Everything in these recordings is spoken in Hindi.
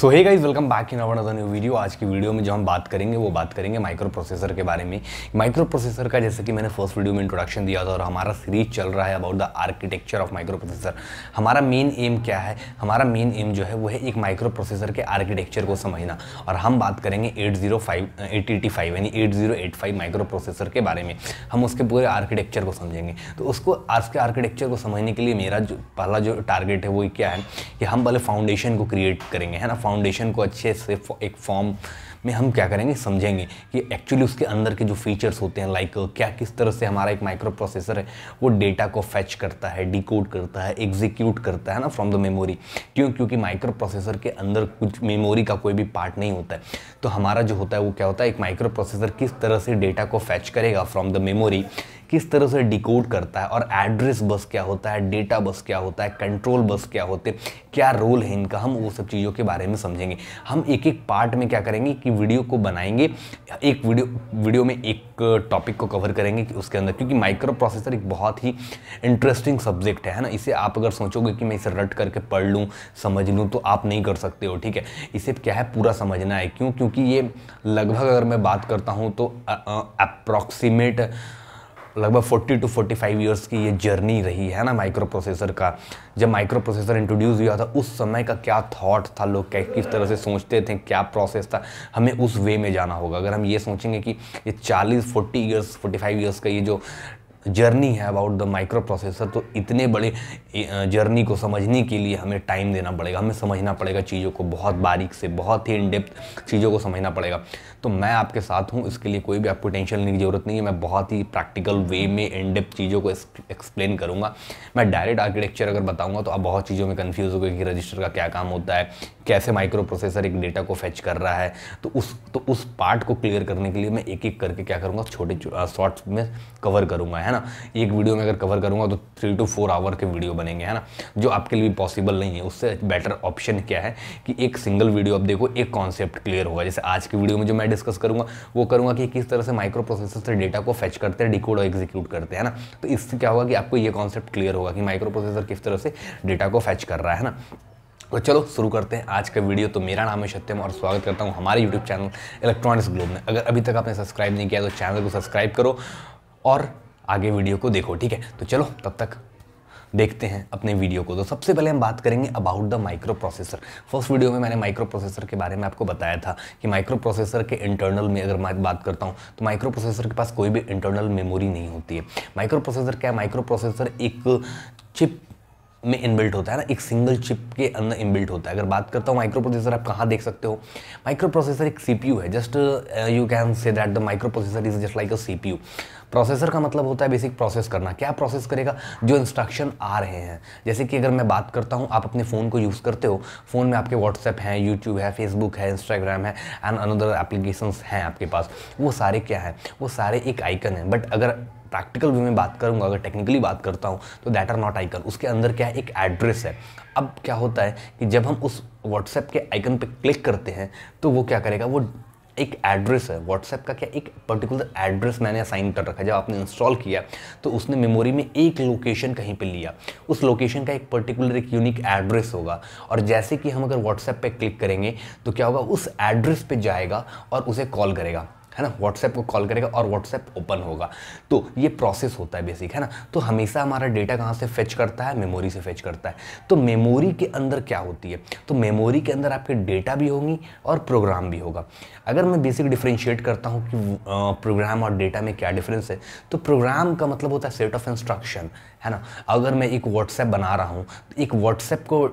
So hey guys, welcome back in our new video. आज की वीडियो में जो हम बात करेंगे वो बात करेंगे माइक्रो प्रोसेसर के बारे में। माइक्रो प्रोसेसर का जैसे कि मैंने फर्स्ट वीडियो में इंट्रोडक्शन दिया था और हमारा सीरीज चल रहा है about the architecture of micro processor. हमारा मेन एम क्या है? हमारा मेन एम जो है वो है एक माइक्रो प्रोसेसर के आर्किटेक्चर को समझना, और हम बात करेंगे 885 यानी 8085 माइक्रो प्रोसेसर के बारे में। हम उसके पूरे आर्किटेक्चर को समझेंगे। तो उसको आज के आर्किटेक्चर को समझने के लिए मेरा जो पहला जो टारगेट है वो क्या है कि हम पहले फाउंडेशन को क्रिएट करेंगे, है ना। फाउंडेशन को अच्छे से एक फॉर्म में हम क्या करेंगे, समझेंगे कि एक्चुअली उसके अंदर के जो फीचर्स होते हैं, लाइक क्या किस तरह से हमारा एक माइक्रो प्रोसेसर है वो डेटा को फेच करता है, डिकोड करता है, एग्जीक्यूट करता है ना फ्रॉम द मेमोरी। क्योंकि माइक्रो प्रोसेसर के अंदर कुछ मेमोरी का कोई भी पार्ट नहीं होता है। तो हमारा जो होता है वो क्या होता है, एक माइक्रो प्रोसेसर किस तरह से डेटा को फेच करेगा फ्रॉम द मेमोरी, किस तरह से डिकोड करता है, और एड्रेस बस क्या होता है, डेटा बस क्या होता है, कंट्रोल बस क्या होते हैं, क्या रोल है इनका, हम वो सब चीज़ों के बारे में समझेंगे। हम एक एक पार्ट में क्या करेंगे कि वीडियो को बनाएंगे, एक वीडियो में एक टॉपिक को कवर करेंगे कि उसके अंदर, क्योंकि माइक्रो प्रोसेसर एक बहुत ही इंटरेस्टिंग सब्जेक्ट है ना। इसे आप अगर सोचोगे कि मैं इसे रट करके पढ़ लूँ, समझ लूँ, तो आप नहीं कर सकते हो, ठीक है। इसे क्या है, पूरा समझना है। क्योंकि ये लगभग अगर मैं बात करता हूँ तो अप्रॉक्सीमेट लगभग 40 to 45 ईयर्स की ये जर्नी रही है ना माइक्रो प्रोसेसर का। जब माइक्रो प्रोसेसर इंट्रोड्यूस हुआ था उस समय का क्या थॉट था, लोग किस तरह से सोचते थे, क्या प्रोसेस था, हमें उस वे में जाना होगा। अगर हम ये सोचेंगे कि ये 45 ईयर्स का ये जो जर्नी है अबाउट द माइक्रो प्रोसेसर, तो इतने बड़े जर्नी को समझने के लिए हमें टाइम देना पड़ेगा, हमें समझना पड़ेगा चीज़ों को बहुत बारीक से, बहुत ही इन डेप्थ चीज़ों को समझना पड़ेगा। तो मैं आपके साथ हूँ, इसके लिए कोई भी आपको टेंशन लेने की ज़रूरत नहीं है। मैं बहुत ही प्रैक्टिकल वे में इन डेप्थ चीज़ों को एक्सप्लेन करूँगा। मैं डायरेक्ट आर्किटेक्चर अगर बताऊँगा तो आप बहुत चीज़ों में कन्फ्यूज़ हो गए कि रजिस्टर का क्या काम होता है, कैसे माइक्रो प्रोसेसर एक डेटा को फेच कर रहा है। तो उस पार्ट को क्लियर करने के लिए मैं एक एक करके क्या करूँगा, छोटे शॉर्ट्स में कवर करूँगा, है ना। एक वीडियो में अगर कवर करूँगा तो 3 to 4 आवर के वीडियो बनेंगे, है ना, जो आपके लिए पॉसिबल नहीं है। उससे बेटर ऑप्शन क्या है कि एक सिंगल वीडियो आप देखो, एक कॉन्सेप्ट क्लियर होगा। जैसे आज की वीडियो में जो मैं डिस्कस करूँगा वो करूँगा कि किस तरह से माइक्रो प्रोसेसर से डेटा को फेच करते हैं, डिकोड और एग्जीक्यूट करते हैं ना। तो इससे क्या होगा कि आपको ये कॉन्सेप्ट क्लियर होगा कि माइक्रो प्रोसेसर किस तरह से डेटा को फेच कर रहा है ना। तो चलो शुरू करते हैं आज का वीडियो। तो मेरा नाम है सत्यम और स्वागत करता हूँ हमारे यूट्यूब चैनल इलेक्ट्रॉनिक्स ग्लोब में। अगर अभी तक आपने सब्सक्राइब नहीं किया तो चैनल को सब्सक्राइब करो और आगे वीडियो को देखो, ठीक है। तो चलो तब तक देखते हैं अपने वीडियो को। तो सबसे पहले हम बात करेंगे about the micro processor. First video में मैंने माइक्रो प्रोसेसर के बारे में आपको बताया था कि माइक्रो प्रोसेसर के इंटरनल में अगर मैं बात करता हूं तो माइक्रो प्रोसेसर के पास कोई भी इंटरनल मेमोरी नहीं होती है। माइक्रो प्रोसेसर क्या है? माइक्रो प्रोसेसर एक चिप में इनबिल्ट होता है ना, एक सिंगल चिप के अंदर इनबिल्ट होता है। अगर बात करता हूँ माइक्रो प्रोसेसर आप कहाँ देख सकते हो, माइक्रो प्रोसेसर एक सीपीयू है। Just you can say that the micro processor is just like a CPU. Processor का मतलब होता है बेसिक प्रोसेस करना। क्या प्रोसेस करेगा? जो इंस्ट्रक्शन आ रहे हैं। जैसे कि अगर मैं बात करता हूँ, आप अपने फ़ोन को यूज़ करते हो, फ़ोन में आपके व्हाट्सएप है, यूट्यूब है, फेसबुक है, इंस्टाग्राम है एंड अनदर एप्लीकेशंस हैं आपके पास। वो सारे क्या है? वो सारे एक आइकन है। बट अगर प्रैक्टिकल वे में बात करूंगा, अगर टेक्निकली बात करता हूं तो दैट आर नॉट आइकन। उसके अंदर क्या है? एक एड्रेस है। अब क्या होता है कि जब हम उस व्हाट्सएप के आइकन पे क्लिक करते हैं तो वो क्या करेगा, वो एक एड्रेस है। व्हाट्सएप का क्या एक पर्टिकुलर एड्रेस मैंने असाइन कर रखा है। जब आपने इंस्टॉल किया तो उसने मेमोरी में एक लोकेशन कहीं पे लिया, उस लोकेशन का एक पर्टिकुलर एक यूनिक एड्रेस होगा। और जैसे कि हम अगर व्हाट्सएप पे क्लिक करेंगे तो क्या होगा, उस एड्रेस पे जाएगा और उसे कॉल करेगा, है ना, व्हाट्सएप को कॉल करेगा और व्हाट्सएप ओपन होगा। तो ये प्रोसेस होता है बेसिक, है ना। तो हमेशा हमारा डेटा कहाँ से फेच करता है? मेमोरी से फेच करता है। तो मेमोरी के अंदर क्या होती है? तो मेमोरी के अंदर आपके डेटा भी होंगी और प्रोग्राम भी होगा। अगर मैं बेसिक डिफरेंशिएट करता हूँ कि प्रोग्राम और डेटा में क्या डिफरेंस है, तो प्रोग्राम का मतलब होता है सेट ऑफ इंस्ट्रक्शन, है ना। अगर मैं एक व्हाट्सएप बना रहा हूँ तो एक व्हाट्सएप को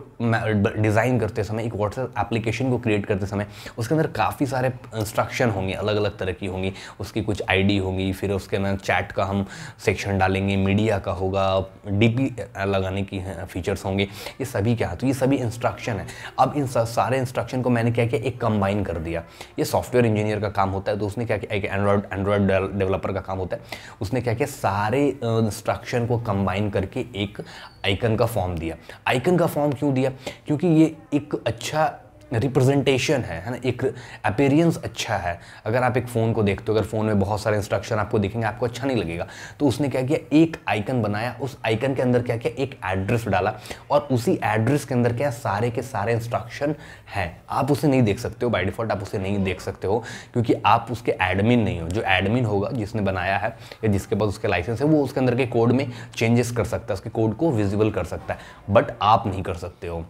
डिज़ाइन करते समय, एक व्हाट्सएप एप्लीकेशन को क्रिएट करते समय उसके अंदर काफ़ी सारे इंस्ट्रक्शन होंगे, अलग अलग तरह की होंगी। उसकी कुछ आईडी होंगी, फिर उसके अंदर चैट का हम सेक्शन डालेंगे, मीडिया का होगा, डीपी लगाने की फीचर्स होंगे। ये सभी क्या है? तो ये सभी इंस्ट्रक्शन है। अब इन सारे इंस्ट्रक्शन को मैंने क्या किया, एक कंबाइन कर दिया। ये सॉफ्टवेयर इंजीनियर का काम होता है। तो उसने क्या किया, एक एंड्रॉयड डेवलपर का काम होता है। उसने क्या किया, सारे इंस्ट्रक्शन को कंबाइन करके एक आइकन का फॉर्म दिया। आइकन का फॉर्म क्यों दिया? क्योंकि ये एक अच्छा रिप्रेजेंटेशन है ना, एक अपीयरेंस अच्छा है। अगर आप एक फ़ोन को देखते हो, अगर फ़ोन में बहुत सारे इंस्ट्रक्शन आपको दिखेंगे, आपको अच्छा नहीं लगेगा, तो उसने क्या किया, एक आइकन बनाया, उस आइकन के अंदर क्या किया, एक एड्रेस डाला, और उसी एड्रेस के अंदर क्या सारे के सारे इंस्ट्रक्शन हैं। आप उसे नहीं देख सकते हो, बाय डिफ़ॉल्ट आप उसे नहीं देख सकते हो, क्योंकि आप उसके एडमिन नहीं हो। जो एडमिन होगा, जिसने बनाया है या जिसके पास उसके लाइसेंस है, वो उसके अंदर के कोड में चेंजेस कर सकता है, उसके कोड को विजिबल कर सकता है, बट आप नहीं कर सकते हो।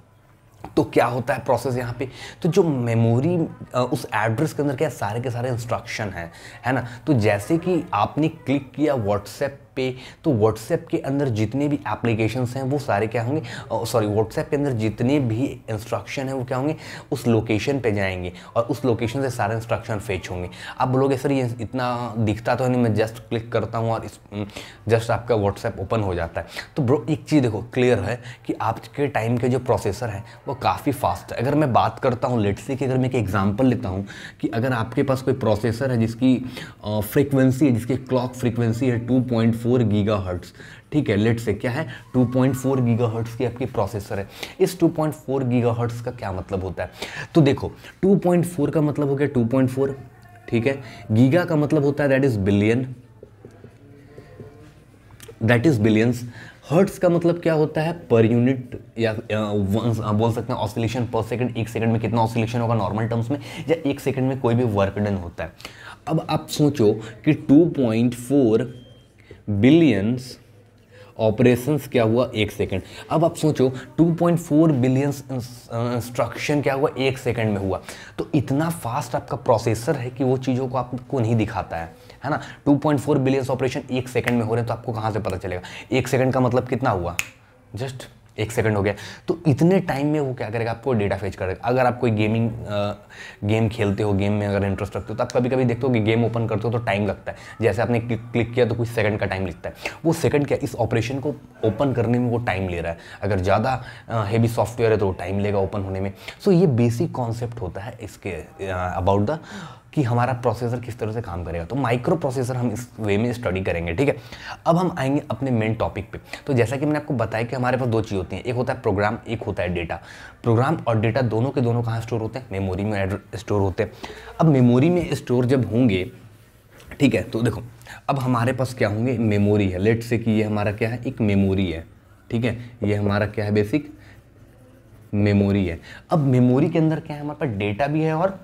तो क्या होता है प्रोसेस यहाँ पे, तो जो मेमोरी उस एड्रेस के अंदर क्या सारे के सारे इंस्ट्रक्शन हैं, है ना। तो जैसे कि आपने क्लिक किया व्हाट्सएप पे, तो व्हाट्सएप के अंदर जितने भी एप्लीकेशंस हैं वो सारे क्या होंगे, व्हाट्सएप के अंदर जितने भी इंस्ट्रक्शन हैं वो क्या होंगे, उस लोकेशन पे जाएंगे और उस लोकेशन से सारे इंस्ट्रक्शन फेच होंगे। आप बोलोगे सर ये इतना दिखता तो है नहीं, मैं जस्ट क्लिक करता हूँ और जस्ट आपका व्हाट्सएप ओपन हो जाता है। तो ब्रो एक चीज़ देखो, क्लियर है कि आपके टाइम के जो प्रोसेसर है वो काफ़ी फास्ट है। अगर मैं बात करता हूँ लेट्स से कि अगर मैं एक एग्जांपल लेता हूँ कि अगर आपके पास कोई प्रोसेसर है जिसकी फ्रीक्वेंसी है, जिसकी क्लॉक फ्रीक्वेंसी है 2.4 गीगाहर्ट्ज़, ठीक है, लेट्स से क्या है 2.4 गीगाहर्ट्ज़ की आपकी प्रोसेसर है। इस 2.4 गीगाहर्ट्ज़ का क्या मतलब होता है, तो देखो 2.4 का मतलब हो गया 2.4, ठीक है। गीगा का मतलब होता है that is billion, that is billions. Hertz का मतलब क्या होता है, पर यूनिट, या बोल सकते हैं ऑसिलेशन पर सेकंड, एक सेकंड में कितना ऑसिलेशन होगा नॉर्मल टर्म्स में, या एक सेकंड में कोई भी वर्क डन होता है। अब आप सोचो कि 2.4 बिलियंस ऑपरेशंस क्या हुआ एक सेकंड। अब आप सोचो 2.4 बिलियंस इंस्ट्रक्शन क्या हुआ एक सेकंड में हुआ। तो इतना फास्ट आपका प्रोसेसर है कि वो चीज़ों को आपको नहीं दिखाता है ना। 2.4 बिलियंस ऑपरेशन एक सेकंड में हो रहे हैं, तो आपको कहाँ से पता चलेगा एक सेकंड का मतलब कितना हुआ, जस्ट एक सेकंड हो गया। तो इतने टाइम में वो क्या करेगा, आपको डेटा फेच करेगा। अगर आप कोई गेम खेलते हो, गेम में अगर इंटरेस्ट रखते हो, तो आप कभी कभी देखते हो कि गेम ओपन करते हो तो टाइम लगता है। जैसे आपने क्लिक किया तो कुछ सेकंड का टाइम लिखता है, वो सेकंड क्या इस ऑपरेशन को ओपन करने में वो टाइम ले रहा है। अगर ज़्यादा हेवी सॉफ्टवेयर है तो वो टाइम लेगा ओपन होने में। सो ये बेसिक कॉन्सेप्ट होता है इसके अबाउट द कि हमारा प्रोसेसर किस तरह से काम करेगा। तो माइक्रो प्रोसेसर हम इस वे में स्टडी करेंगे, ठीक है। अब हम आएंगे अपने मेन टॉपिक पे। तो जैसा कि मैंने आपको बताया कि हमारे पास दो चीज़ होती हैं, एक होता है प्रोग्राम, एक होता है डेटा। प्रोग्राम और डेटा दोनों के दोनों कहाँ स्टोर होते हैं, मेमोरी में स्टोर होते हैं। अब मेमोरी में स्टोर जब होंगे, ठीक है, तो देखो अब हमारे पास क्या होंगे, मेमोरी है। लेट्स से कि ये हमारा क्या है, एक मेमोरी है, ठीक है। ये हमारा क्या है, बेसिक मेमोरी है। अब मेमोरी के अंदर क्या है, हमारे पास डेटा भी है और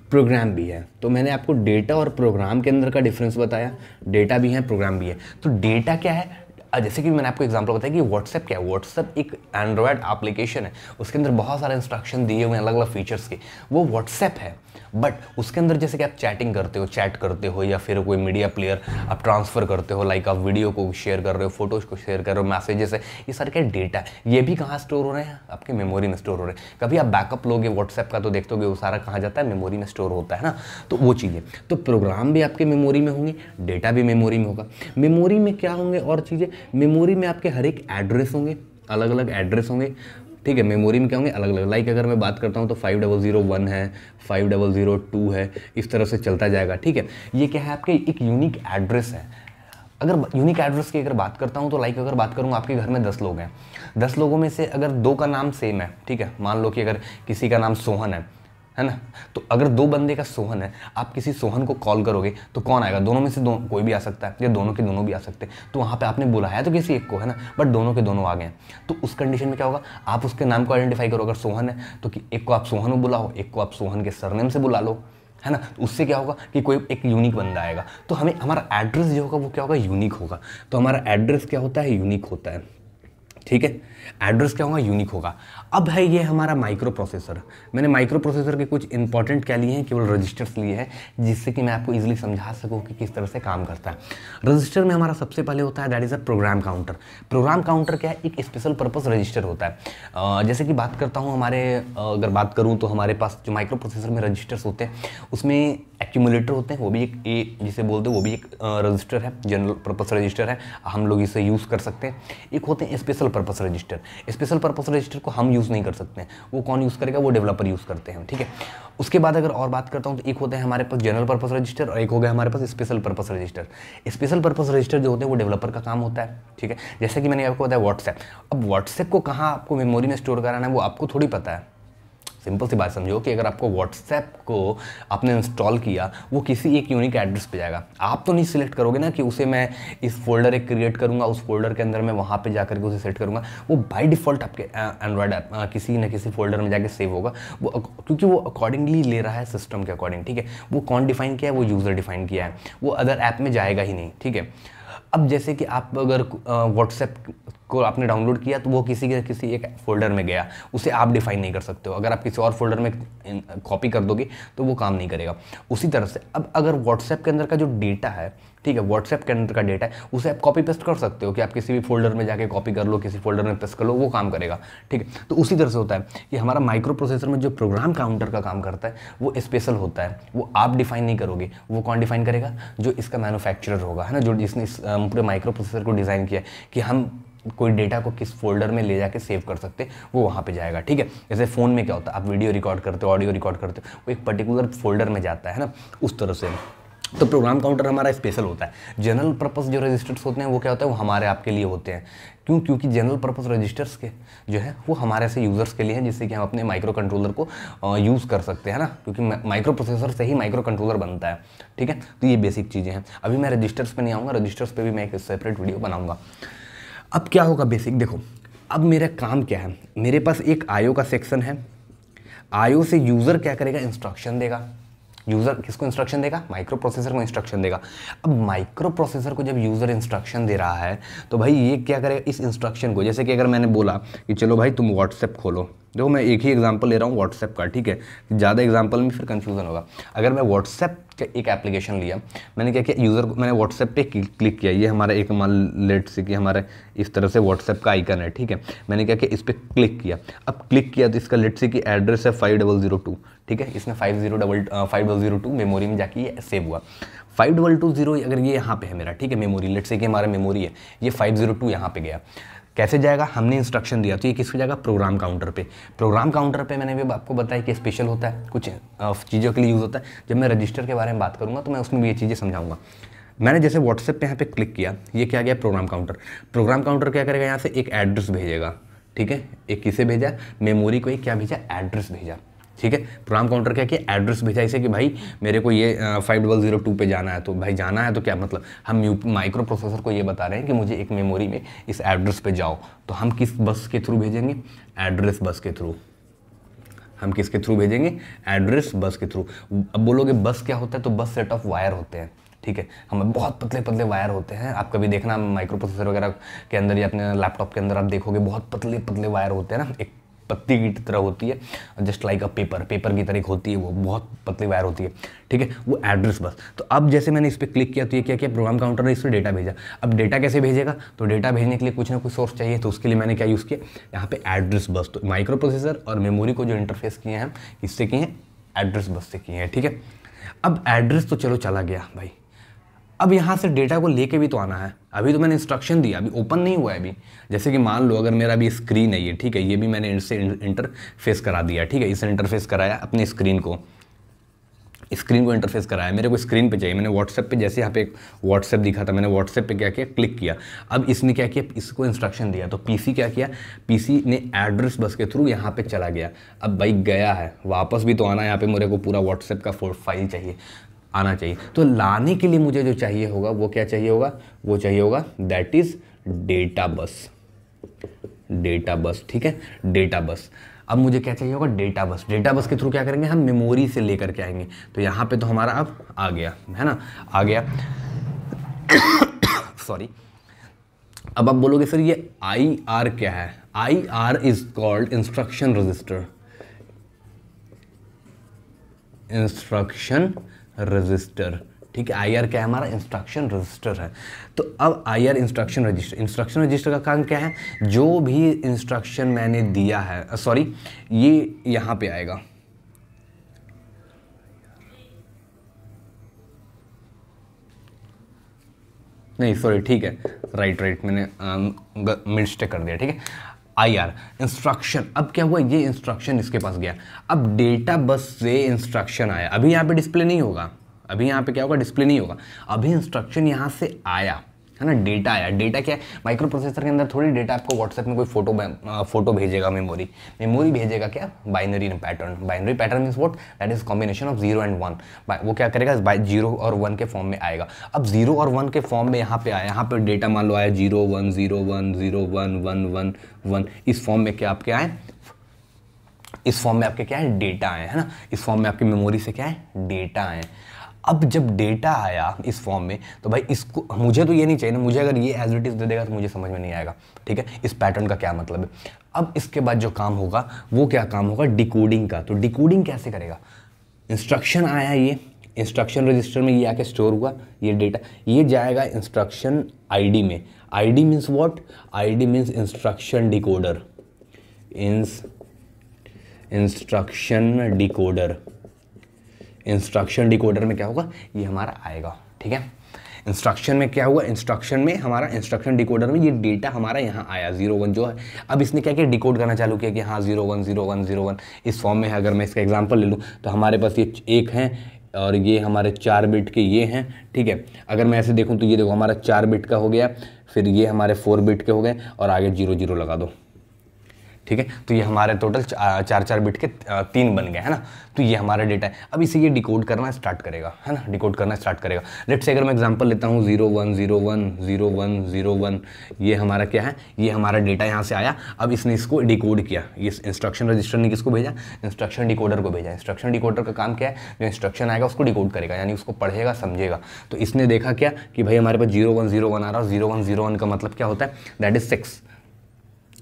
प्रोग्राम भी है। तो मैंने आपको डेटा और प्रोग्राम के अंदर का डिफरेंस बताया, डेटा भी है प्रोग्राम भी है। तो डेटा क्या है, जैसे कि मैंने आपको एग्जांपल बताया कि व्हाट्सएप क्या है, व्हाट्सएप एक एंड्रॉयड एप्लीकेशन है, उसके अंदर बहुत सारे इंस्ट्रक्शन दिए हुए हैं अलग अलग फीचर्स के, वो व्हाट्सएप है। बट उसके अंदर जैसे कि आप चैटिंग करते हो, चैट करते हो, या फिर कोई मीडिया प्लेयर आप ट्रांसफ़र करते हो, लाइक आप वीडियो को शेयर कर रहे हो, फोटोज़ को शेयर कर रहे हो, मैसेजेस है, ये सारे क्या डेटा है। ये भी कहाँ स्टोर हो रहे हैं, आपके मेमोरी में स्टोर हो रहे हैं। कभी आप बैकअप लोगे व्हाट्सएप का तो देखते होगे वो सारा कहाँ जाता है, मेमोरी में स्टोर होता है ना। तो वो चीज़ें, तो प्रोग्राम भी आपके मेमोरी में होंगे, डेटा भी मेमोरी में होगा। मेमोरी में क्या होंगे और चीज़ें, मेमोरी में आपके हर एक एड्रेस होंगे, अलग अलग एड्रेस होंगे, ठीक है। मेमोरी में क्या होंगे, अलग अलग, लाइक अगर मैं बात करता हूँ तो 5001 है, 5002 है, इस तरह से चलता जाएगा, ठीक है। ये क्या है, आपके एक यूनिक एड्रेस है। अगर यूनिक एड्रेस की अगर बात करता हूँ तो लाइक अगर बात करूँ, आपके घर में 10 लोग हैं, 10 लोगों में से अगर 2 का नाम सेम है, ठीक है, मान लो कि अगर किसी का नाम सोहन है ना, तो अगर 2 बंदे का सोहन है, आप किसी सोहन को कॉल करोगे तो कौन आएगा, दोनों में से कोई भी आ सकता है, या दोनों के दोनों भी आ सकते हैं। तो वहाँ पे आपने बुलाया तो किसी एक को, है ना, बट दोनों के दोनों आ गए। तो उस कंडीशन में क्या होगा, आप उसके नाम को आइडेंटिफाई करो। अगर सोहन है तो कि एक को आप सोहन में बुलाओ, एक को आप सोहन के सरनेम से बुला लो, है ना। तो उससे क्या होगा कि कोई एक यूनिक बंदा आएगा। तो हमें हमारा एड्रेस जो होगा वो क्या होगा, यूनिक होगा। तो हमारा एड्रेस क्या होता है, यूनिक होता है, ठीक है। एड्रेस क्या होगा, यूनिक होगा। अब है ये हमारा माइक्रो प्रोसेसर। मैंने माइक्रो प्रोसेसर के कुछ इंपॉर्टेंट क्या लिए हैं, केवल रजिस्टर्स लिए हैं, जिससे कि मैं आपको इजीली समझा सकूं कि किस तरह से काम करता है। रजिस्टर में हमारा सबसे पहले होता है that is a program counter. Program counter क्या है, एक स्पेशल पर्पस रजिस्टर होता है। जैसे कि बात करता हूँ हमारे, अगर बात करूँ तो हमारे पास जो माइक्रो प्रोसेसर में रजिस्टर्स होते हैं उसमें एक्यूमुलेटर होते हैं, वो भी एक जिसे बोलते हैं वो भी एक रजिस्टर है, जनरल पर्पस रजिस्टर है, हम लोग इसे यूज़ कर सकते हैं। एक होते हैं special purpose register. Special purpose register को हम यूज़ नहीं कर सकते हैं, वो कौन यूज़ करेगा, वो डेवलपर यूज़ करते हैं, ठीक है। उसके बाद अगर और बात करता हूँ तो एक होते हैं हमारे पास जनरल पर्पस रजिस्टर और एक हो गया हमारे पास special purpose register. Special purpose register जो होते हैं वो डेवलपर का काम होता है, ठीक है। जैसे कि मैंने आपको बताया व्हाट्सएप, अब व्हाट्सएप को कहाँ आपको मेमोरी में स्टोर कराना है वो आपको थोड़ी पता है सिंपल सी बात समझो कि अगर आपको व्हाट्सएप को आपने इंस्टॉल किया, वो किसी एक यूनिक एड्रेस पे जाएगा। आप तो नहीं सिलेक्ट करोगे ना कि उसे मैं इस फोल्डर एक क्रिएट करूँगा, उस फोल्डर के अंदर मैं वहाँ पे जाकर के उसे सेट करूँगा। वो बाय डिफ़ॉल्ट आपके एंड्रॉयड ऐप किसी न किसी फोल्डर में जाके सेव होगा, वो क्योंकि वो अकॉर्डिंगली ले रहा है सिस्टम के अकॉर्डिंग, ठीक है। वो कौन डिफाइन किया है? वो यूज़र डिफाइन किया है, वो अदर ऐप में जाएगा ही नहीं, ठीक है। अब जैसे कि आप अगर व्हाट्सएप को आपने डाउनलोड किया तो वो किसी एक फोल्डर में गया, उसे आप डिफाइन नहीं कर सकते हो। अगर आप किसी और फोल्डर में कॉपी कर दोगे तो वो काम नहीं करेगा। उसी तरह से अब अगर व्हाट्सएप के अंदर का जो डेटा है, ठीक है, व्हाट्सएप के अंदर का डेटा है, उसे आप कॉपी पेस्ट कर सकते हो कि आप किसी भी फोल्डर में जाके कॉपी कर लो, किसी फोल्डर में पेस्ट कर लो, वो काम करेगा, ठीक है। तो उसी तरह से होता है कि हमारा माइक्रो प्रोसेसर में जो प्रोग्राम काउंटर का काम करता है वो स्पेशल होता है। वो आप डिफाइन नहीं करोगे, वो कौन डिफाइन करेगा? जो इसका मैन्युफैक्चरर होगा, है ना, जो जिसने इस पूरे माइक्रो प्रोसेसर को डिज़ाइन किया कि हम कोई डेटा को किस फोल्डर में ले जाके सेव कर सकते हैं, वो वहाँ पे जाएगा, ठीक है। जैसे फ़ोन में क्या होता है, आप वीडियो रिकॉर्ड करते हो, ऑडियो रिकॉर्ड करते हो, वो एक पर्टिकुलर फोल्डर में जाता है ना, उस तरह से। तो प्रोग्राम काउंटर हमारा स्पेशल होता है। जनरल पर्पस जो रजिस्टर्स होते हैं वो क्या होता है? वो हमारे आपके लिए होते हैं। क्यों? क्योंकि जनरल पर्पस रजिस्टर्स के जो है वो हमारे से यूज़र्स के लिए हैं, जिससे कि हम अपने माइक्रो कंट्रोलर को यूज़ कर सकते हैं ना, क्योंकि माइक्रो प्रोसेसर से ही माइक्रो कंट्रोलर बनता है, ठीक है। तो ये बेसिक चीज़ें हैं। अभी मैं रजिस्टर्स पे नहीं आऊँगा, रजिस्टर्स पे भी मैं एक सेपरेट वीडियो बनाऊँगा। अब क्या होगा बेसिक देखो, अब मेरा काम क्या है, मेरे पास एक आईओ का सेक्शन है। आईओ से यूज़र क्या करेगा? इंस्ट्रक्शन देगा। यूज़र किसको इंस्ट्रक्शन देगा? माइक्रो प्रोसेसर को इंस्ट्रक्शन देगा। अब माइक्रो प्रोसेसर को जब यूज़र इंस्ट्रक्शन दे रहा है तो भाई ये क्या करेगा? इस इंस्ट्रक्शन को, जैसे कि अगर मैंने बोला कि चलो भाई तुम व्हाट्सएप खोलो, देखो मैं एक ही एग्जांपल ले रहा हूँ व्हाट्सएप का, ठीक है, ज़्यादा एग्जांपल में फिर कंफ्यूजन होगा। अगर मैं व्हाट्सएप का एक एप्लीकेशन लिया, मैंने क्या किया, यूज़र को मैंने व्हाट्सएप पे क्लिक किया, ये हमारा एक मान लेट से कि हमारे इस तरह से व्हाट्सएप का आइकन है, ठीक है। मैंने क्या किया, इस पर क्लिक किया। अब क्लिक किया तो इसका लेट से कि एड्रेस है 5002, ठीक है। इसमें 5002 मेमोरी में जाके ये सेव हुआ। 5220 अगर ये यहाँ पे है मेरा, ठीक है, मेमोरी, लेट से कि हमारा मेमोरी है, ये 502 यहाँ पे गया। कैसे जाएगा? हमने इंस्ट्रक्शन दिया तो ये किस पे जाएगा? प्रोग्राम काउंटर पे। प्रोग्राम काउंटर पे मैंने भी आपको बताया कि स्पेशल होता है, कुछ चीज़ों के लिए यूज़ होता है। जब मैं रजिस्टर के बारे में बात करूँगा तो मैं उसमें भी ये चीज़ें समझाऊंगा। मैंने जैसे व्हाट्सएप पे यहाँ पे क्लिक किया, ये क्या गया? Program counter. प्रोग्राम काउंटर क्या करेगा? यहाँ से एक एड्रेस भेजेगा, ठीक है। एक किसे भेजा? मेमोरी को एक क्या भेजा? एड्रेस भेजा, ठीक है। प्रोग्राम काउंटर क्या किया? एड्रेस भेजा इसे कि भाई मेरे को ये 5002 पे जाना है। तो भाई जाना है तो क्या मतलब, हम माइक्रो प्रोसेसर को ये बता रहे हैं कि मुझे एक मेमोरी में इस एड्रेस पे जाओ। तो हम किस बस के थ्रू भेजेंगे? एड्रेस बस के थ्रू। हम किसके थ्रू भेजेंगे? एड्रेस बस के थ्रू। अब बोलोगे बस क्या होता है? तो बस सेट ऑफ वायर होते हैं, ठीक है। हमें बहुत पतले पतले वायर होते हैं। आप कभी देखना माइक्रो प्रोसेसर वगैरह के अंदर या अपने लैपटॉप के अंदर आप देखोगे बहुत पतले पतले वायर होते हैं ना, एक पत्ती की तरह होती है, जस्ट लाइक अ पेपर की तरह होती है, वो बहुत पतली वायर होती है, ठीक है। वो एड्रेस बस। तो अब जैसे मैंने इस पर क्लिक किया तो ये क्या किया? प्रोग्राम काउंटर ने इस पर डेटा भेजा। अब डेटा कैसे भेजेगा? तो डेटा भेजने के लिए कुछ ना कुछ सोर्स चाहिए, तो उसके लिए मैंने क्या यूज़ किया? यहाँ पे एड्रेस बस। तो माइक्रो प्रोसेसर और मेमोरी को जो इंटरफेस किए हैं इससे किए हैं? एड्रेस बस से किए हैं, ठीक है। अब एड्रेस तो चलो चला गया भाई, अब यहाँ से डेटा को लेके भी तो आना है। अभी तो मैंने इंस्ट्रक्शन दिया, अभी ओपन नहीं हुआ है अभी। जैसे कि मान लो अगर मेरा अभी स्क्रीन है ये, ठीक है, ये भी मैंने इससे इंटरफेस करा दिया, ठीक है, इससे इंटरफेस कराया अपने स्क्रीन को इंटरफेस कराया। मेरे को स्क्रीन पे चाहिए, मैंने व्हाट्सएप पे, जैसे यहाँ पे एक व्हाट्सएप दिखा था, मैंने व्हाट्सएप पे क्या किया? क्लिक किया। अब इसने क्या किया? इसको इंस्ट्रक्शन दिया, तो पीसी क्या किया? पीसी ने एड्रेस बस के थ्रू यहाँ पे चला गया। अब भाई गया है, वापस भी तो आना है। यहाँ पे मेरे को पूरा व्हाट्सएप का फाइल चाहिए, आना चाहिए। तो लाने के लिए मुझे जो चाहिए होगा वो क्या चाहिए होगा? वो चाहिए होगा that is data bus. Data bus, ठीक है, डेटा बस। अब मुझे क्या चाहिए होगा? Data bus. डेटा बस के थ्रू क्या करेंगे? हम मेमोरी से लेकर के आएंगे। तो यहाँ पे तो हमारा अब आ गया है ना, आ गया सॉरी। अब आप बोलोगे सर ये IR क्या है? IR is called instruction register. Instruction register, ठीक है। IR क्या है? हमारा इंस्ट्रक्शन रजिस्टर है। तो अब IR इंस्ट्रक्शन रजिस्टर का काम क्या है? जो भी इंस्ट्रक्शन मैंने दिया है, सॉरी, ये यहाँ पे आएगा, नहीं सॉरी, ठीक है, राइट मैंने मिस्टेक कर दिया, ठीक है। IR इंस्ट्रक्शन, अब क्या हुआ? ये इंस्ट्रक्शन इसके पास गया। अब डेटा बस से इंस्ट्रक्शन आया, अभी यहाँ पे डिस्प्ले नहीं होगा, अभी यहाँ पे क्या होगा? डिस्प्ले नहीं होगा। अभी इंस्ट्रक्शन यहाँ से आया, है ना, डेटा आया। डेटा क्या है, माइक्रो प्रोसेसर के अंदर थोड़ी डेटा आपको व्हाट्सएप में कोई फोटो भेजेगा, मेमोरी भेजेगा क्या, binary pattern. Binary pattern means what, that is combination of 0 and 1। वो क्या करेगा, 0 और 1 के फॉर्म में आएगा। अब 0 और 1 के फॉर्म में यहाँ पे आया, यहाँ पे डेटा मान लो आया 0 1 0 1 0 1 1 1 1, इस फॉर्म में क्या आपके आए, इस फॉर्म में आपके क्या है, डेटा आए, है ना, इस फॉर्म में आपकी मेमोरी से क्या है, डेटा आए। अब जब डेटा आया इस फॉर्म में, तो भाई इसको, मुझे तो ये नहीं चाहिए ना, मुझे अगर ये एज इट इज दे देगा तो मुझे समझ में नहीं आएगा, ठीक है, इस पैटर्न का क्या मतलब है। अब इसके बाद जो काम होगा वो क्या काम होगा, डिकोडिंग का। तो डिकोडिंग कैसे करेगा, इंस्ट्रक्शन आया, ये इंस्ट्रक्शन रजिस्टर में ये आके स्टोर हुआ, ये डेटा, ये जाएगा इंस्ट्रक्शन आईडी में। ID means what, ID means instruction decoder, instruction decoder. Instruction decoder में क्या होगा, ये हमारा आएगा, ठीक है। इंस्ट्रक्शन में क्या हुआ, इंस्ट्रक्शन में हमारा, इंस्ट्रक्शन डिकोडर में ये डेटा हमारा यहाँ आया 0 1 जो है। अब इसने क्या किया, डिकोड करना चालू किया कि हाँ 0 1 0 1 0 1 इस फॉर्म में है। अगर मैं इसका एग्जांपल ले लूँ तो हमारे पास ये 1 है और ये हमारे 4 बिट के ये हैं, ठीक है। अगर मैं ऐसे देखूँ तो ये देखो हमारा 4 बिट का हो गया, फिर ये हमारे 4 बिट के हो गए और आगे 0 0 लगा दो, ठीक है। तो ये हमारे टोटल 4 बिट के 3 बन गए, है ना। तो ये हमारा डेटा है। अब इसे ये डिकोड करना स्टार्ट करेगा, है ना, डिकोड करना स्टार्ट करेगा। लेट्स से अगर मैं एग्जांपल लेता हूँ 0 1 0 1 0 1 0 1, ये हमारा क्या है, ये हमारा डेटा यहाँ से आया। अब इसने इसको डिकोड किया, ये इंस्ट्रक्शन रजिस्टर ने किसको भेजा, इंस्ट्रक्शन डिकोडर को भेजा। इंस्ट्रक्शन डिकोडर का काम क्या है, जो इंस्ट्रक्शन आएगा उसको डिकोड करेगा, यानी उसको पढ़ेगा, समझेगा। तो इसने देखा क्या कि भाई हमारे पास 0 1 0 1 आ रहा है, 0 1 0 1 का मतलब क्या होता है, दैट इज 6,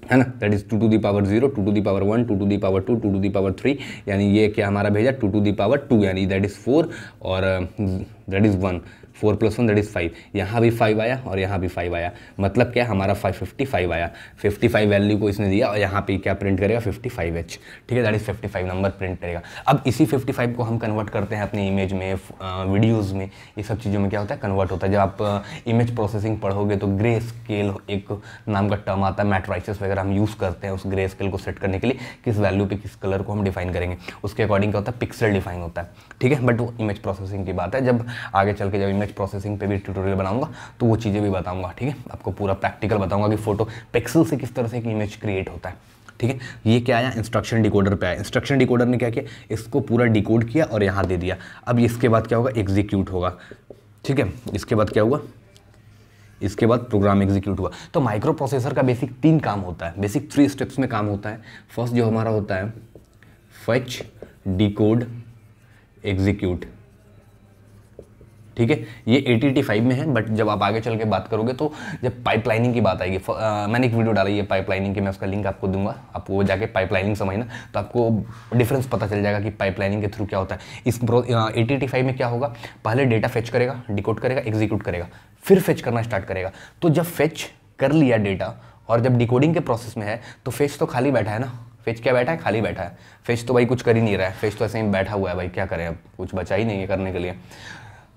है ना, that is 2 to the power 0, 2 to the power 1, 2 to the power 2, 2 to the power 3, यानी ये क्या हमारा भेजा 2 to the power 2, यानी दैट इज 4 और दैट इज 1, 4 + 1 दैट इज 5। यहाँ भी 5 आया और यहाँ भी 5 आया, मतलब क्या हमारा 555 आया। 55 वैल्यू को इसने दिया और यहाँ पे क्या प्रिंट करेगा 55H, ठीक है, दैट इज 55 नंबर प्रिंट करेगा। अब इसी 55 को हम कन्वर्ट करते हैं अपने इमेज में, वीडियोज़ में, ये सब चीज़ों में क्या होता है, कन्वर्ट होता है। जब आप इमेज प्रोसेसिंग पढ़ोगे तो ग्रे स्केल एक नाम का टर्म आता है, मैट्राइसेस वगैरह हम यूज़ करते हैं उस ग्रे स्केल को सेट करने के लिए, किस वैल्यू पे किस कलर को हम डिफाइन करेंगे, उसके अकॉर्डिंग क्या होता है, पिक्सल डिफाइन होता है, ठीक है। बट वो इमेज प्रोसेसिंग की बात है, जब आगे चल के जब इमेज प्रोसेसिंग पे भी ट्यूटोरियल बनाऊंगा तो वो चीज़ें भी बताऊंगा, ठीक है, आपको पूरा प्रैक्टिकल बताऊंगा कि फोटो पिक्सल से किस तरह से एक इमेज क्रिएट होता है, ठीक है। ये क्या आया, इंस्ट्रक्शन डिकोडर पे आया। इंस्ट्रक्शन डिकोडर ने क्या किया, इसको पूरा डिकोड किया और यहाँ दे दिया। अब इसके बाद क्या होगा, एग्जीक्यूट होगा, ठीक है। इसके बाद क्या हुआ, इसके बाद प्रोग्राम एग्जीक्यूट हुआ। तो माइक्रो प्रोसेसर का बेसिक 3 काम होता है, बेसिक 3 स्टेप्स में काम होता है। फर्स्ट जो हमारा होता है फेच, डिकोड, एग्जीक्यूट, ठीक है। ये 8085 में है, बट जब आप आगे चल के बात करोगे तो जब पाइपलाइनिंग की बात आएगी, मैंने एक वीडियो डाली है पाइपलाइनिंग की, मैं उसका लिंक आपको दूंगा, आपको वो जाके पाइपलाइनिंग समझना तो आपको डिफरेंस पता चल जाएगा कि पाइपलाइनिंग के थ्रू क्या होता है। इस 8085 में क्या होगा, पहले डेटा फेच करेगा, डिकोड करेगा, एग्जीक्यूट करेगा, फिर फेच करना स्टार्ट करेगा। तो जब फेच कर लिया डेटा और जब डिकोडिंग के प्रोसेस में है तो फेच तो खाली बैठा है ना, फेच क्या बैठा है, खाली बैठा है। फेच तो भाई कुछ कर ही नहीं रहा है, फेच तो ऐसे ही बैठा हुआ है, भाई क्या करें, अब कुछ बचा ही नहीं है करने के लिए।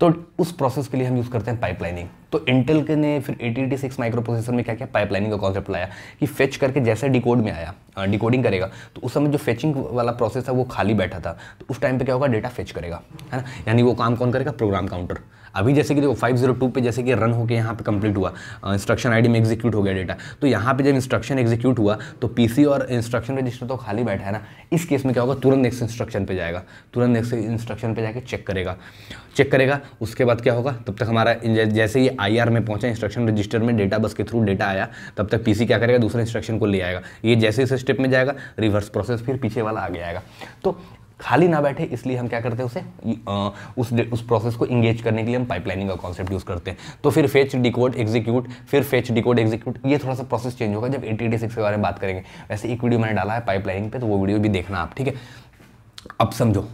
तो उस प्रोसेस के लिए हम यूज़ करते हैं पाइपलाइनिंग। तो इंटेल के ने फिर 8086 माइक्रो प्रोसेसर में क्या किया, पाइपलाइनिंग का कॉन्सेप्ट लाया कि फेच करके जैसे डिकोड में आया, डिकोडिंग करेगा, तो उस समय जो फेचिंग वाला प्रोसेस है वो खाली बैठा था, तो उस टाइम पे क्या होगा, डेटा फेच करेगा, है ना। यानी वो काम कौन करेगा, प्रोग्राम काउंटर। अभी जैसे कि देखो 502 पे जैसे कि रन होकर यहाँ पे कंप्लीट हुआ, इंस्ट्रक्शन आईडी में एग्जीक्यूट हो गया डेटा, तो यहाँ पे जब इंस्ट्रक्शन एग्जीक्यूट हुआ तो पीसी और इंस्ट्रक्शन रजिस्टर तो खाली बैठा है ना। इस केस में क्या होगा, तुरंत नेक्स्ट इंस्ट्रक्शन पे जाएगा, तुरंत नेक्स्ट इंस्ट्रक्शन पे जाके चेक करेगा। उसके बाद क्या होगा, तब तक हमारा जैसे ये IR में पहुंचा इंस्ट्रक्शन रजिस्टर में, डेटा बस के थ्रू डेटा आया, तब तक पीसी क्या करेगा, दूसरे इंस्ट्रक्शन को ले आएगा। ये जैसे इस स्टेप में जाएगा, रिवर्स प्रोसेस, फिर पीछे वाला आगे आएगा। तो खाली ना बैठे इसलिए हम क्या करते हैं, उसे उस प्रोसेस को इंगेज करने के लिए हम पाइपलाइनिंग का कॉन्सेप्ट यूज़ करते हैं। तो फिर फेच, डिकोड, एग्जीक्यूट, फिर फेच, डिकोड, एग्जीक्यूट, ये थोड़ा सा प्रोसेस चेंज होगा जब 8086 के बारे में बात करेंगे। वैसे एक वीडियो मैंने डाला है पाइपलाइनिंग पे, तो वो वीडियो भी देखना आप, ठीक है। अब समझो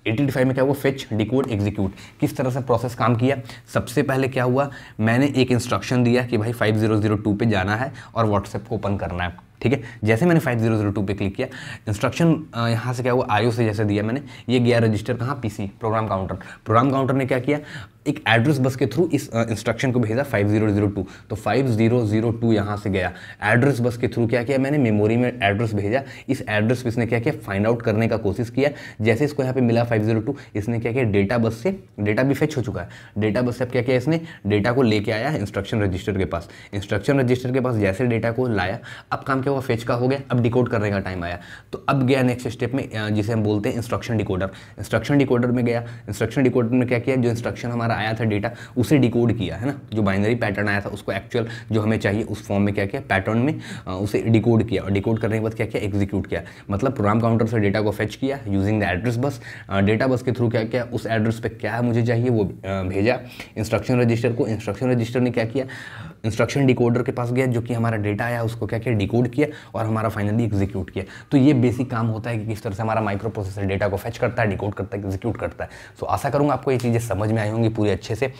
8085 में क्या हुआ, फेच, डिकोड, एग्जीक्यूट, किस तरह से प्रोसेस काम किया। सबसे पहले क्या हुआ, मैंने एक इंस्ट्रक्शन दिया कि भाई 5002 पे जाना है और व्हाट्सएप को ओपन करना है, ठीक है। जैसे मैंने 5002 पे क्लिक किया, इंस्ट्रक्शन यहाँ से क्या हुआ, आईओ से जैसे दिया मैंने, ये गया रजिस्टर कहाँ, PC, program counter. Program counter ने क्या किया, एक एड्रेस बस के थ्रू इस इंस्ट्रक्शन को भेजा 5002, तो 5002 यहाँ से गया एड्रेस बस के थ्रू, क्या किया मैंने, मेमोरी में एड्रेस भेजा। इस एड्रेस पे इसने क्या किया, फाइंड आउट करने का कोशिश किया। जैसे इसको यहाँ पे मिला 502, इसने क्या किया, डेटा बस से, डेटा भी फेच हो चुका है, डेटा बस से अब क्या किया इसने, डेटा को लेके आया इंस्ट्रक्शन रजिस्टर के पास। इंस्ट्रक्शन रजिस्टर के पास जैसे डेटा को लाया, अब काम क्या हुआ, फेच का हो गया, अब डिकोड करने का टाइम आया। तो अब गया नेक्स्ट स्टेप में, जिसे हम बोलते हैं इंस्ट्रक्शन डिकोडर। इंस्ट्रक्शन डिकोडर में गया, इंस्ट्रक्शन डिकोडर में क्या किया, जो इंस्ट्रक्शन हमारा आया था डेटा, उसे डिकोड किया, है ना, जो बाइनरी पैटर्न आया था उसको एक्चुअल जो हमें चाहिए उस फॉर्म में क्या किया, पैटर्न में उसे डिकोड किया, और डिकोड करने के बाद क्या किया, एग्जीक्यूट किया। मतलब प्रोग्राम काउंटर से डेटा को फेच किया using the address bus, data bus के थ्रू क्या किया, उस एड्रेस पे क्या मुझे चाहिए वो भेजा इंस्ट्रक्शन रजिस्टर को। इंस्ट्रक्शन रजिस्टर ने क्या किया, इंस्ट्रक्शन डिकोडर के पास गया, जो कि हमारा डेटा आया उसको क्या किया, डिकोड किया, और हमारा फाइनली एग्जीक्यूट किया। तो ये बेसिक काम होता है कि किस तरह से हमारा माइक्रो प्रोसेसर डेटा को फेच करता है, डिकोड करता है, एग्जीक्यूट करता है। सो आशा करूँगा आपको ये चीज़ें समझ में आई होंगी पूरी अच्छे से।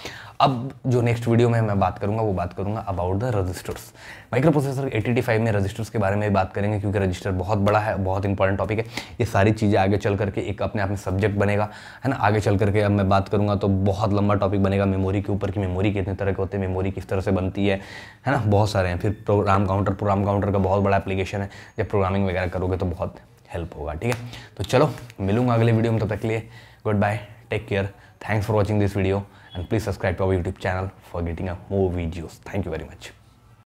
अब जो नेक्स्ट वीडियो में मैं बात करूँगा वो बात करूँगा about the registers. Micro processor 8085 में रजिस्टर्स के बारे में बात करेंगे, क्योंकि रजिस्टर बहुत बड़ा है, बहुत इंपॉर्टेंट टॉपिक है। ये सारी चीज़ें आगे चल करके एक अपने आप में सब्जेक्ट बनेगा, है ना। आगे चल करके अब मैं बात करूँगा तो बहुत लंबा टॉपिक बनेगा मेमोरी के ऊपर, कि मेमोरी कितने तरह के होते हैं, मेमोरी किस तरह से बनती है ना, बहुत सारे हैं। फिर प्रोग्राम काउंटर का बहुत बड़ा एप्लीकेशन है, जब प्रोग्रामिंग वगैरह करोगे तो बहुत हेल्प होगा, ठीक है। तो चलो मिलूंगा अगले वीडियो में, तब तक के लिए good bye, take care, thanks for watching this video, and please subscribe to our YouTube channel for getting more videos. Thank you very much.